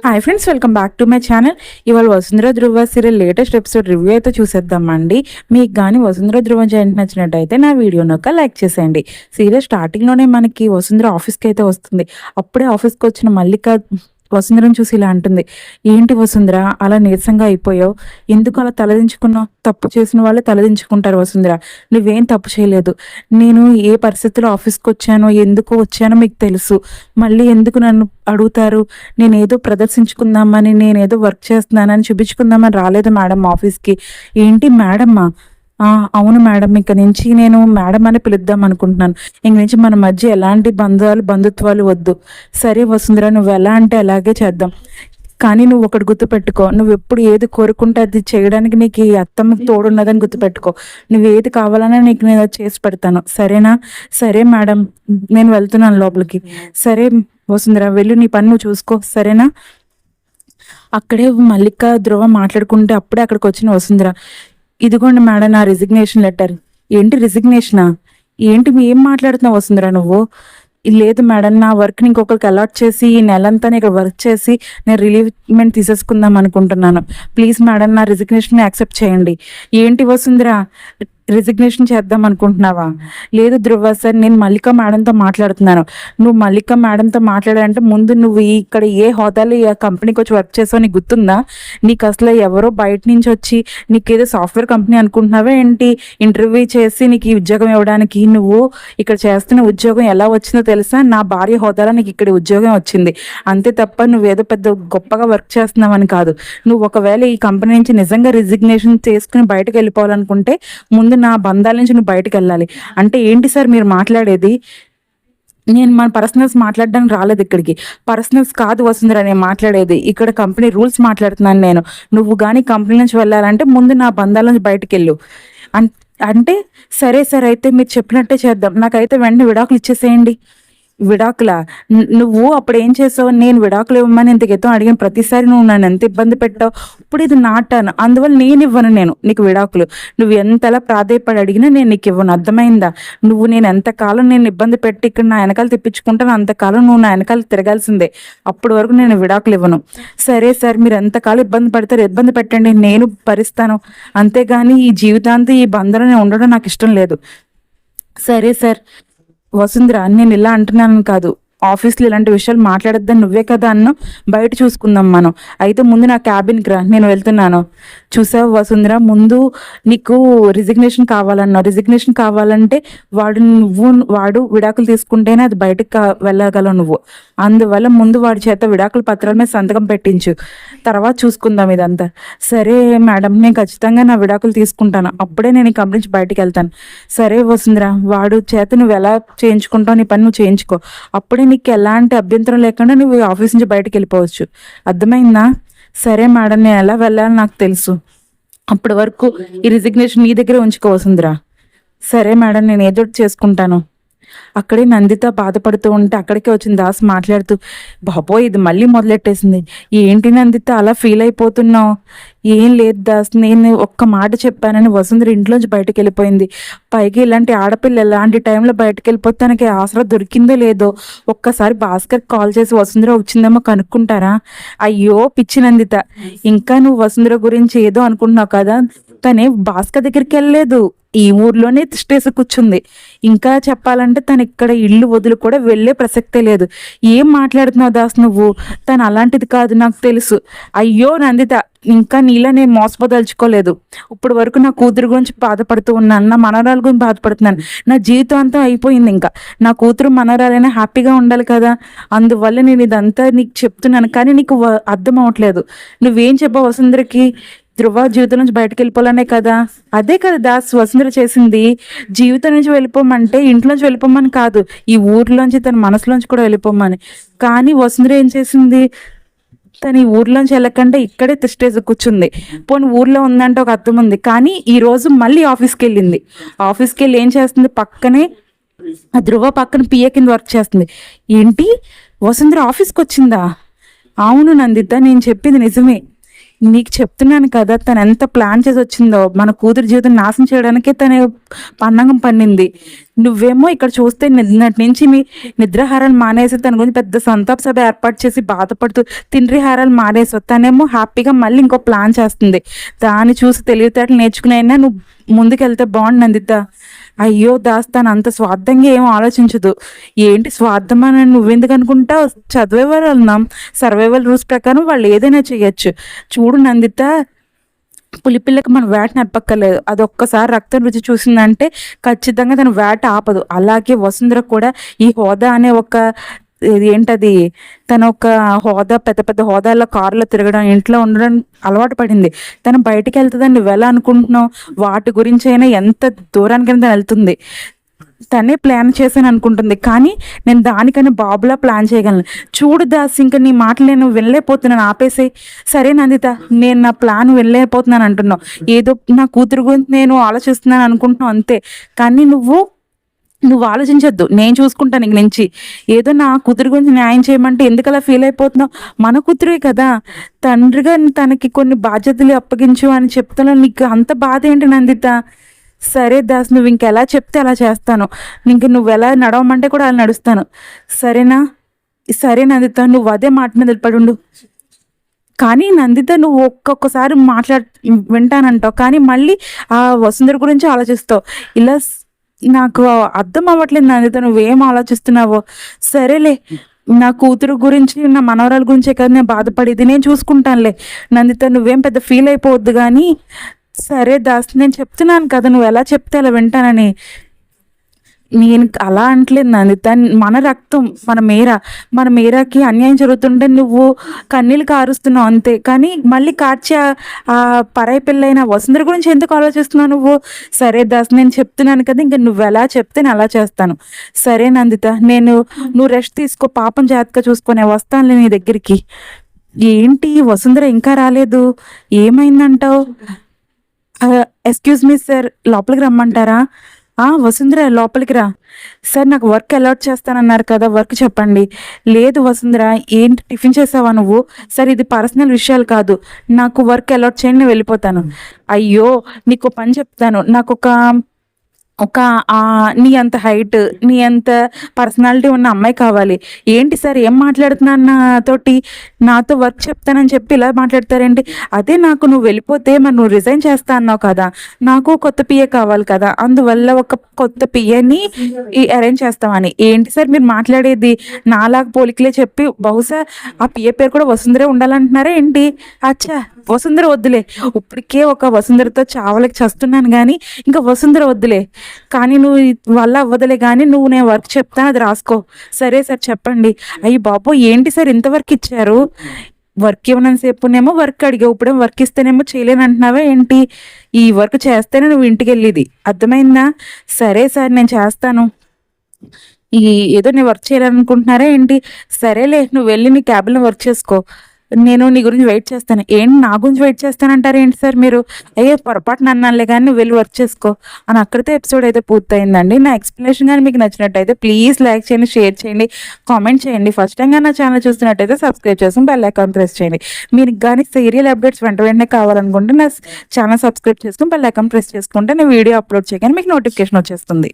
Hi friends, welcome back to my channel. ఇవాళ వసుంధర ధృవ serial latest episode review అయితే చూసేద్దామండి. మీకు కానీ వసుంధర ధృవ జయంతి నచ్చినట్టయితే నా వీడియోని ఒక లైక్ చేసేయండి. సీరియల్ స్టార్టింగ్లోనే మనకి వసుంధర ఆఫీస్కి అయితే వస్తుంది. అప్పుడే ఆఫీస్కి వచ్చిన మల్లిక వసుంధరను చూసి ఇలా అంటుంది, ఏంటి వసుంధర అలా నీరసంగా అయిపోయావు, ఎందుకు అలా తలదించుకున్నావు? తప్పు చేసిన వాళ్ళే తలదించుకుంటారు వసుంధర, నువ్వేం తప్పు చేయలేదు. నేను ఏ పరిస్థితిలో ఆఫీస్కి వచ్చానో ఎందుకు వచ్చానో మీకు తెలుసు, మళ్ళీ ఎందుకు నన్ను అడుగుతారు? నేనేదో ప్రదర్శించుకుందామని, నేనేదో వర్క్ చేస్తున్నానని చూపించుకుందామని రాలేదు మేడం ఆఫీస్కి. ఏంటి మేడమ్మా? అవును మేడం, ఇక నుంచి నేను మేడం అని పిలుద్దాం అనుకుంటున్నాను. ఇంక నుంచి మన మధ్య ఎలాంటి బంధుత్వాలు వద్దు. సరే వసుంధర, నువ్వు ఎలా అంటే అలాగే చేద్దాం. కానీ నువ్వు ఒకటి గుర్తుపెట్టుకో, నువ్వు ఎప్పుడు ఏది కోరుకుంటే అది చేయడానికి నీకు ఈ అత్తమ్మకి తోడున్నదని గుర్తుపెట్టుకో. నువ్వు ఏది కావాలన్నా నీకు నేను చేసి పెడతాను, సరేనా? సరే మేడం, నేను వెళ్తున్నాను లోపలికి. సరే వసుంధర, వెళ్ళి నీ పని నువ్వు చూసుకో, సరేనా? అక్కడే మల్లిక ధ్రువ మాట్లాడుకుంటే అప్పుడే అక్కడికి వచ్చిన వసుంధర, ఇదిగోండి మేడం నా రిజిగ్నేషన్ లెటర్. ఏంటి రిజిగ్నేషనా? ఏంటి ఏం మాట్లాడుతున్నావు వసుంధర నువ్వు? లేదు మేడం, నా వర్క్ని ఇంకొకరికి అలాట్ చేసి ఈ నెలంతా ఇక్కడ వర్క్ చేసి నేను రిలీవ్మెంట్ తీసేసుకుందాం అనుకుంటున్నాను. ప్లీజ్ మేడం, నా రిజిగ్నేషన్ యాక్సెప్ట్ చేయండి. ఏంటి వసుంధర, రిజిగ్నేషన్ చేద్దాం అనుకుంటున్నావా? లేదు ధ్రువ సార్, నేను మల్లిక మేడంతో మాట్లాడుతున్నాను. నువ్వు మల్లిక మేడంతో మాట్లాడాలంటే ముందు నువ్వు ఇక్కడ ఏ హోదాలో ఈ కంపెనీకి వచ్చి వర్క్ చేసావు నీకు గుర్తుందా? నీకు అసలు ఎవరో బయట నుంచి వచ్చి నీకేదో సాఫ్ట్వేర్ కంపెనీ అనుకుంటున్నావా ఏంటి? ఇంటర్వ్యూ చేసి నీకు ఈ ఉద్యోగం ఇవ్వడానికి. నువ్వు ఇక్కడ చేస్తున్న ఉద్యోగం ఎలా వచ్చిందో తెలుసా? నా భార్య హోదాలో నీకు ఇక్కడ ఉద్యోగం వచ్చింది, అంతే తప్ప నువ్వేదో పెద్ద గొప్పగా వర్క్ చేస్తున్నావని కాదు. నువ్వు ఒకవేళ ఈ కంపెనీ నుంచి నిజంగా రిజిగ్నేషన్ చేసుకుని బయటకు వెళ్ళిపోవాలనుకుంటే ముందు నా బంధాల నుంచి నువ్వు బయటకు వెళ్ళాలి. అంటే ఏంటి సార్ మీరు మాట్లాడేది? నేను మన పర్సనల్స్ మాట్లాడడానికి రాలేదు ఇక్కడికి. పర్సనల్స్ కాదు వసుంధర నేను మాట్లాడేది, ఇక్కడ కంపెనీ రూల్స్ మాట్లాడుతున్నాను నేను. నువ్వు కానీ కంపెనీ నుంచి వెళ్ళాలంటే ముందు నా బంధాల నుంచి బయటకు వెళ్ళు. అంటే సరే సరే, అయితే మీరు చెప్పినట్టే చేద్దాం. నాకైతే వెంటనే విడాకులు ఇచ్చేసేయండి. విడాకులా? నువ్వు అప్పుడు ఏం చేసావు? నేను విడాకులు ఇవ్వమని ఇంత క్రితం అడిగిన ప్రతిసారి నువ్వు నన్ను ఎంత ఇబ్బంది పెట్టావు. ఇప్పుడు ఇది నా టర్న్, అందువల్ల నేను ఇవ్వను నేను నీకు విడాకులు. నువ్వు ఎంతలా ప్రాధేయపడి అడిగినా నేను నీకు ఇవ్వను, అర్థమైందా? నేను ఎంతకాలం నేను ఇబ్బంది పెట్టి ఇక్కడ నా వెనకాల తిప్పించుకుంటాను, అంతకాలం నువ్వు నా వెనకాల తిరగాల్సిందే. అప్పటి వరకు నేను విడాకులు ఇవ్వను. సరే సార్, మీరు ఎంతకాలం ఇబ్బంది పడతారు, ఇబ్బంది పెట్టండి, నేను భరిస్తాను. అంతేగాని ఈ జీవితాంతం ఈ బంధంలో ఉండడం నాకు ఇష్టం లేదు. సరే సార్. వసుంధర, నేను ఇలా అంటున్నాను కాదు, ఆఫీస్లో ఇలాంటి విషయాలు మాట్లాడొద్దని నువ్వే కదా అన్నావు. బయట చూసుకుందాం మనం. అయితే ముందు నా క్యాబిన్కి రా, నేను వెళ్తున్నాను. చూసావు వసుంధర, ముందు నీకు రిజిగ్నేషన్ కావాలన్నావు. రిజిగ్నేషన్ కావాలంటే వాడు విడాకులు తీసుకుంటేనే అది బయటకు వెళ్ళగలవు నువ్వు. అందువల్ల ముందు వాడి చేత విడాకుల పత్రాల మీద సంతకం పెట్టించు, తర్వాత చూసుకుందాం ఇదంతా. సరే మేడం, నేను ఖచ్చితంగా నా విడాకులు తీసుకుంటాను, అప్పుడే నేను ఈ కంపెనీ నుంచి బయటకు వెళ్తాను. సరే వసుంధర, వాడు చేత నువ్వు ఎలా చేయించుకుంటావు, నీ పని నువ్వు చేయించుకో, అప్పుడే నీకు ఎలాంటి అభ్యంతరం లేకుండా నువ్వు ఆఫీస్ నుంచి బయటకు వెళ్ళిపోవచ్చు, అర్థమైందా? సరే మేడం, నేను ఎలా వెళ్ళాలని నాకు తెలుసు, అప్పటి వరకు ఈ రిజిగ్నేషన్ నీ దగ్గరే ఉంచుకో వసుంధర. సరే మేడం, నేను ఏదో చేసుకుంటాను. అక్కడే నందిత బాధపడుతూ ఉంటే అక్కడికే వచ్చింది దాస్ మాట్లాడుతూ, బాబోయ్ ఇది మళ్ళీ మొదలెట్టేసింది. ఏంటి నందిత అలా ఫీల్ అయిపోతున్నావు? ఏం లేదు దాస్, నేను ఒక్క మాట చెప్పానని వసుంధర ఇంట్లోంచి బయటకు వెళ్ళిపోయింది. పైగా ఇలాంటి ఆడపిల్ల ఎలాంటి టైంలో బయటకు వెళ్ళిపోతే తనకి ఆసరా దొరికిందో లేదో ఒక్కసారి భాస్కర్ కాల్ చేసి వసుంధర వచ్చిందేమో కనుక్కుంటారా? అయ్యో పిచ్చి నందిత, ఇంకా నువ్వు వసుంధర గురించి ఏదో అనుకుంటున్నావు కదా, తనే భాస్కర్ దగ్గరికి వెళ్ళలేదు, ఈ ఊర్లోనే తిష్టేసి కూర్చుంది. ఇంకా చెప్పాలంటే తను ఇక్కడ ఇల్లు వదిలి కూడా వెళ్ళే ప్రసక్తే లేదు. ఏం మాట్లాడుతున్నావు దాస్ నువ్వు? తను అలాంటిది కాదు, నాకు తెలుసు. అయ్యో నందిత, ఇంకా నీలా నేను మోసపోదలుచుకోలేదు. ఇప్పుడు వరకు నా కూతురు గురించి బాధపడుతూ ఉన్నాను, నా మనవరాల గురించి బాధపడుతున్నాను. నా జీవితం అంతా అయిపోయింది. ఇంకా నా కూతురు మనవరాలైనా హ్యాపీగా ఉండాలి కదా, అందువల్ల నేను ఇదంతా నీకు చెప్తున్నాను. కానీ నీకు అర్థం అవట్లేదు. నువ్వేం చెప్పావు వసుంధరకి? ధ్రువ జీవితం నుంచి బయటకు వెళ్ళిపోవాలనే కదా. అదే కదా దాస్ వసుంధర చేసింది. జీవితం నుంచి వెళ్ళిపోమంటే ఇంట్లోంచి వెళ్ళిపోమని కాదు, ఈ ఊర్లోంచి తన మనసులోంచి కూడా వెళ్ళిపోమని. కానీ వసుంధర ఏం చేసింది? తను ఈ ఊర్లోంచి వెళ్ళకంటే ఇక్కడే తిష్టేసి కూర్చుంది. పోనీ ఊర్లో ఉందంటే ఒక అర్థం ఉంది, కానీ ఈ రోజు మళ్ళీ ఆఫీస్కి వెళ్ళింది. ఆఫీస్కి వెళ్ళి ఏం చేస్తుంది? పక్కనే ఆ ధ్రువ పక్కన పిఏ కింద వర్క్ చేస్తుంది. ఏంటి వసుంధర ఆఫీస్కి వచ్చిందా? అవును నందిత, నేను చెప్పింది నిజమే. నీకు చెప్తున్నాను కదా, తను ఎంత ప్లాన్ చేసి వచ్చిందో మన కూతురు జీవితం నాశనం చేయడానికి తను పన్నాగం పన్నింది. నువ్వేమో ఇక్కడ చూస్తే నిన్నటి నుంచి మీ నిద్రాహారాలు మానేసి తన గురించి పెద్ద సంతాప సభ ఏర్పాటు చేసి బాధపడుతూ తిండ్రిహారాలు మానేసి తనేమో హ్యాపీగా మళ్ళీ ఇంకో ప్లాన్ చేస్తుంది. దాన్ని చూసి తెలివితేటలు నేర్చుకునైనా నువ్వు ముందుకెళ్తే బాగుండు నందిత. అయ్యో దాస్, తను అంత స్వార్థంగా ఏం ఆలోచించదు. ఏంటి స్వార్థం అని నువ్వెందుకు అనుకుంటావు? చదివేవారు వెళ్దాం, సర్వైవల్ రూల్స్ ప్రకారం వాళ్ళు ఏదైనా చేయొచ్చు. చూడు నందిత, పులిపిల్లకి మనం వేట నడపక్కర్లేదు. అది ఒక్కసారి రక్తం రుచి చూసిందంటే ఖచ్చితంగా తను వేట ఆపదు. అలాగే వసుంధర కూడా ఈ హోదా అనే ఒక ఏంటది, తన ఒక హోదా, పెద్ద పెద్ద హోదాల్లో కారులో తిరగడం, ఇంట్లో ఉండడం అలవాటు పడింది. తను బయటికి వెళ్తుందని నువ్వు ఎలా అనుకుంటున్నావు? వాటి గురించి అయినా ఎంత దూరానికైనా తను వెళ్తుంది. తనే ప్లాన్ చేశాను అనుకుంటుంది, కానీ నేను దానికన్నా బాబులా ప్లాన్ చేయగలను. చూడు దాస్, ఇంకా నీ మాటలు నేను వెళ్ళలేకపోతున్నాను, ఆపేసే. సరే నందిత, నేను నా ప్లాన్ వెళ్ళలేకపోతున్నాను అంటున్నావు. ఏదో నా కూతురు గురించి నేను ఆలోచిస్తున్నాను అనుకుంటున్నావు అంతే, కానీ నువ్వు ఆలోచించొద్దు. నేను చూసుకుంటాను ఇంక నుంచి. ఏదో నా కూతురు గురించి న్యాయం చేయమంటే ఎందుకు అలా ఫీల్ అయిపోతున్నావు? మన కూతురే కదా, తండ్రిగా తనకి కొన్ని బాధ్యతలు అప్పగించు అని చెప్తున్నావు. నీకు అంత బాధ ఏంటి నందిత? సరే దాస్, నువ్వు ఇంకెలా చెప్తే అలా చేస్తాను. ఇంక నువ్వు ఎలా నడవమంటే కూడా అలా నడుస్తాను, సరేనా? సరే నందిత, నువ్వు అదే మాట మీద నిలబడి. కానీ నందిత, నువ్వు ఒక్కొక్కసారి వింటానంటావు, కానీ మళ్ళీ ఆ వసుంధర గురించి ఆలోచిస్తావు. ఇలా నాకు అర్థం అవ్వట్లేదు నందిత, నువ్వేం ఆలోచిస్తున్నావో. సరేలే, నా కూతురు గురించి, నా మనవరాల గురించే కదా నేను బాధపడేది, నేను చూసుకుంటానులే నందిత, నువ్వేం పెద్ద ఫీల్ అయిపోవద్దు. కానీ సరే దాస్, నేను చెప్తున్నాను కదా, నువ్వు ఎలా చెప్తే అలా వింటానని. నేను అలా అంటలేదు నందిత, మన రక్తం, మన మీరాకి అన్యాయం జరుగుతుంటే నువ్వు కన్నీళ్ళు కారుస్తున్నావు అంతే. కానీ మళ్ళీ కార్చే ఆ పరాయి పిల్లైన వసుంధర గురించి ఎందుకు ఆలోచిస్తున్నావు నువ్వు? సరే దాస్, నేను చెప్తున్నాను కదా, ఇంకా నువ్వు ఎలా చెప్తే నేను అలా చేస్తాను. సరే నందిత, నువ్వు రెస్ట్ తీసుకో, పాపం జాగ్రత్తగా చూసుకొని వస్తానులే నీ దగ్గరికి. ఏంటి వసుంధర ఇంకా రాలేదు, ఏమైందంటావు? ఎక్స్క్యూజ్ మీ సార్, లోపలికి రమ్మంటారా? వసుంధర లోపలికి రా. సార్, నాకు వర్క్ అలాట్ చేస్తానన్నారు కదా, వర్క్ చెప్పండి. లేదు వసుంధర, ఏంటి టిఫిన్ చేసావా నువ్వు? సార్, ఇది పర్సనల్ విషయాలు కాదు, నాకు వర్క్ అలాట్ చేయండి, నేను వెళ్ళిపోతాను. అయ్యో, నీకు పని చెప్తాను. నాకు ఒక నీ అంత హైట్, నీ అంత పర్సనాలిటీ ఉన్న అమ్మాయి కావాలి. ఏంటి సార్, ఏం మాట్లాడుతున్నాను నాతో వర్క్ చెప్తానని చెప్పి ఇలా మాట్లాడతారేంటి? అదే, నాకు నువ్వు వెళ్ళిపోతే మరి నువ్వు రిజైన్ చేస్తా అన్నావు కదా, నాకు కొత్త పిఏ కావాలి కదా, అందువల్ల ఒక కొత్త పిఏని అరేంజ్ చేస్తామని. ఏంటి సార్ మీరు మాట్లాడేది? నాలాగా పోలికలే చెప్పి బహుశా ఆ పిఏ పేరు కూడా వసుంధరే ఉండాలంటున్నారా ఏంటి? అచ్చా, వసుంధర వద్దులే, ఇప్పటికే ఒక వసుంధరతో చావలకి చస్తున్నాను, కానీ ఇంకా వసుంధర వద్దులే. కానీ నువ్వు వల్ల అవ్వదులే, కానీ నేను వర్క్ చెప్తాను, అది రాసుకో. సరే సార్ చెప్పండి. అయ్యి బాబు, ఏంటి సార్ ఇంతవరకు ఇచ్చారు? వర్క్ ఇవ్వనంతసేపునేమో వర్క్ అడిగావు, ఇప్పుడేమో వర్క్ ఇస్తేనేమో చేయలేను అంటున్నావా ఏంటి? ఈ వర్క్ చేస్తేనే నువ్వు ఇంటికి వెళ్ళేది, అర్థమైందా? సరే సార్, నేను చేస్తాను. ఏదో నేను వర్క్ చేయాలనుకుంటున్నారా ఏంటి? సరేలే, నువ్వు వెళ్ళి నీ క్యాబ్లో వర్క్ చేసుకో, నేను నీ గురించి వెయిట్ చేస్తాను. ఏంటి నా గురించి వెయిట్ చేస్తానంటారు ఏంటి సార్ మీరు? అయ్యో, పొరపాటున అన్నానులే, కానీ నువ్వు వెళ్ళి వర్క్ చేసుకో అని. అక్కడితో ఎపిసోడ్ అయితే పూర్తయిందండి. నా ఎక్స్ప్లెనేషన్ కానీ మీకు నచ్చినట్టయితే ప్లీజ్ లైక్ చేయండి, షేర్ చేయండి, కామెంట్ చేయండి. ఫస్ట్ టైం కానీ నా ఛానల్ చూస్తున్నట్టయితే సబ్స్క్రైబ్ చేసుకుని బెల్ ఐకాన్ ప్రెస్ చేయండి. మీరు కానీ సీరియల్ అప్డేట్స్ వెంటనే కావాలనుకుంటే నా ఛానల్ సబ్స్క్రైబ్ చేసుకుని బెల్ ఐకాన్ ప్రెస్ చేసుకుంటే నేను వీడియో అప్లోడ్ చేయగానే మీకు నోటిఫికేషన్ వచ్చేస్తుంది.